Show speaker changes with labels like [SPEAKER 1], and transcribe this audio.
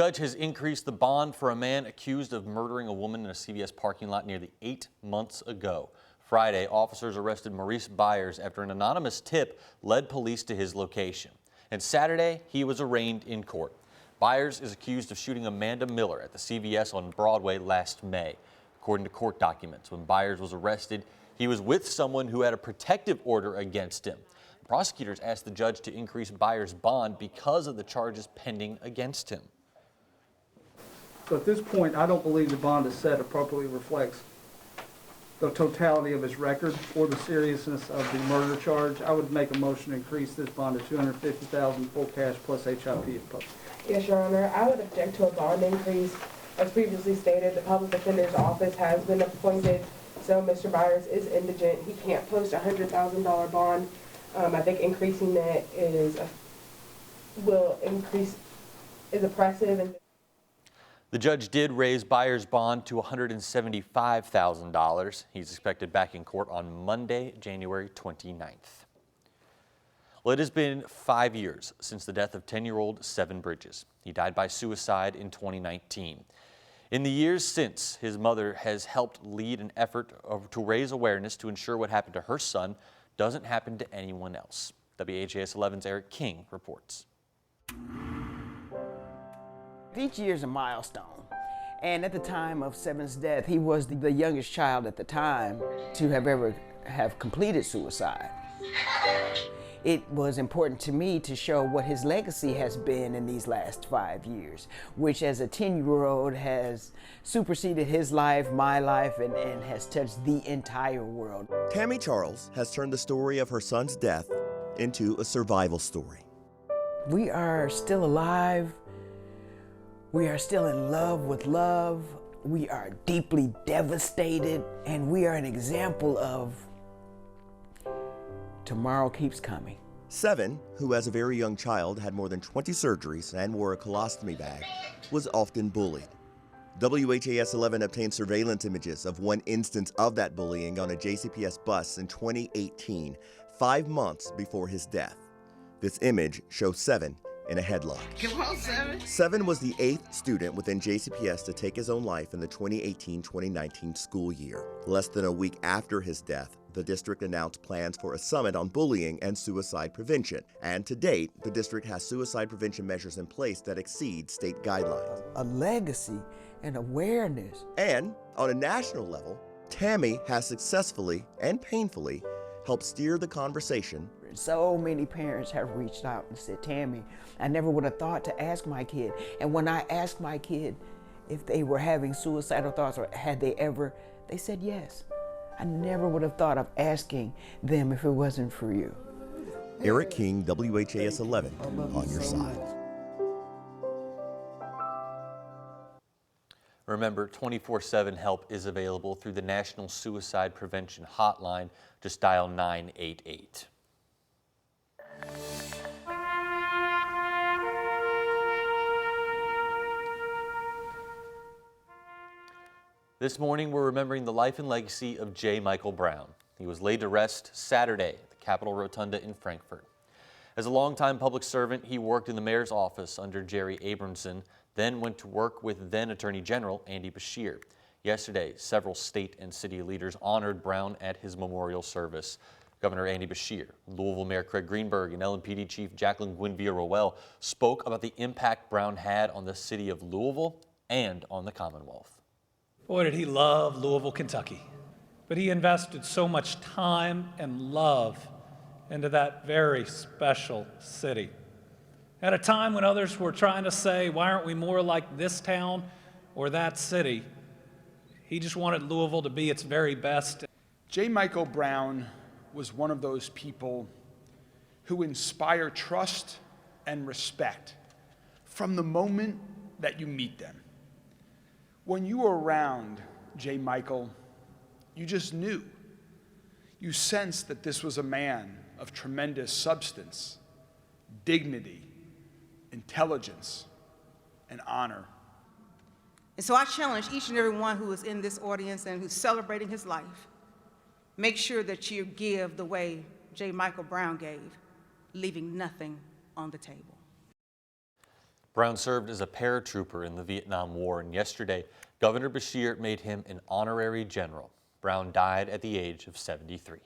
[SPEAKER 1] The judge has increased the bond for a man accused of murdering a woman in a CVS parking lot nearly 8 months ago. Friday, officers arrested Maurice Byers after an anonymous tip led police to his location. And Saturday, he was arraigned in court. Byers is accused of shooting Amanda Miller at the CVS on Broadway last May. According to court documents, when Byers was arrested, he was with someone who had a protective order against him. Prosecutors asked the judge to increase Byers' bond because of the charges pending against him.
[SPEAKER 2] So at this point, I don't believe the bond is set appropriately reflects the totality of his record or the seriousness of the murder charge. I would make a motion to increase this bond to $250,000 full cash plus HIP if possible.
[SPEAKER 3] Yes, Your Honor. I would object to a bond increase. As previously stated, the public defender's office has been appointed, so Mr. Byers is indigent. He can't post a $100,000 bond. I think increasing that is oppressive. And
[SPEAKER 1] the judge did raise Byers' bond to $175,000. He's expected back in court on Monday, January 29th. Well, it has been 5 years since the death of 10-year-old Seven Bridges. He died by suicide in 2019. In the years since, his mother has helped lead an effort to raise awareness to ensure what happened to her son doesn't happen to anyone else. WHAS11's Eric King reports.
[SPEAKER 4] Each year is a milestone, and at the time of Seven's death, he was the youngest child at the time to have completed suicide. It was important to me to show what his legacy has been in these last 5 years, which as a 10-year-old has superseded his life, my life, and has touched the entire world.
[SPEAKER 5] Tammy Charles has turned the story of her son's death into a survival story.
[SPEAKER 4] We are still alive. We are still in love with love. We are deeply devastated, and we are an example of tomorrow keeps coming.
[SPEAKER 5] Seven, who as a very young child had more than 20 surgeries and wore a colostomy bag, was often bullied. WHAS11 obtained surveillance images of one instance of that bullying on a JCPS bus in 2018, 5 months before his death. This image shows Seven in a headlock.
[SPEAKER 6] Come on, Seven.
[SPEAKER 5] Seven was the 8th student within JCPS to take his own life in the 2018-2019 school year. Less than a week after his death, the district announced plans for a summit on bullying and suicide prevention. And to date, the district has suicide prevention measures in place that exceed state guidelines.
[SPEAKER 4] A legacy and awareness.
[SPEAKER 5] And on a national level, Tammy has successfully and painfully helped steer the conversation.
[SPEAKER 4] So many parents have reached out and said, Tammy, I never would have thought to ask my kid. And when I asked my kid if they were having suicidal thoughts or had they ever, they said yes. I never would have thought of asking them if it wasn't for you.
[SPEAKER 5] Eric King, WHAS11, on your side.
[SPEAKER 1] Remember, 24/7 help is available through the National Suicide Prevention Hotline. Just dial 988. This morning, we're remembering the life and legacy of J. Michael Brown. He was laid to rest Saturday at the Capitol Rotunda in Frankfort. As a longtime public servant, he worked in the mayor's office under Jerry Abramson, then went to work with then Attorney General Andy Beshear. Yesterday, several state and city leaders honored Brown at his memorial service. Governor Andy Beshear, Louisville Mayor Craig Greenberg, and LMPD Chief Jacqueline Guinville-Rowell spoke about the impact Brown had on the city of Louisville and on the Commonwealth.
[SPEAKER 6] Boy, did he love Louisville, Kentucky. But he invested so much time and love into that very special city. At a time when others were trying to say, why aren't we more like this town or that city? He just wanted Louisville to be its very best.
[SPEAKER 7] J. Michael Brown was one of those people who inspire trust and respect from the moment that you meet them. When you were around J. Michael, you just knew. You sensed that this was a man of tremendous substance, dignity, intelligence, and honor.
[SPEAKER 8] And so I challenge each and every one who is in this audience and who's celebrating his life, make sure that you give the way J. Michael Brown gave, leaving nothing on the table.
[SPEAKER 1] Brown served as a paratrooper in the Vietnam War, and yesterday, Governor Beshear made him an honorary general. Brown died at the age of 73.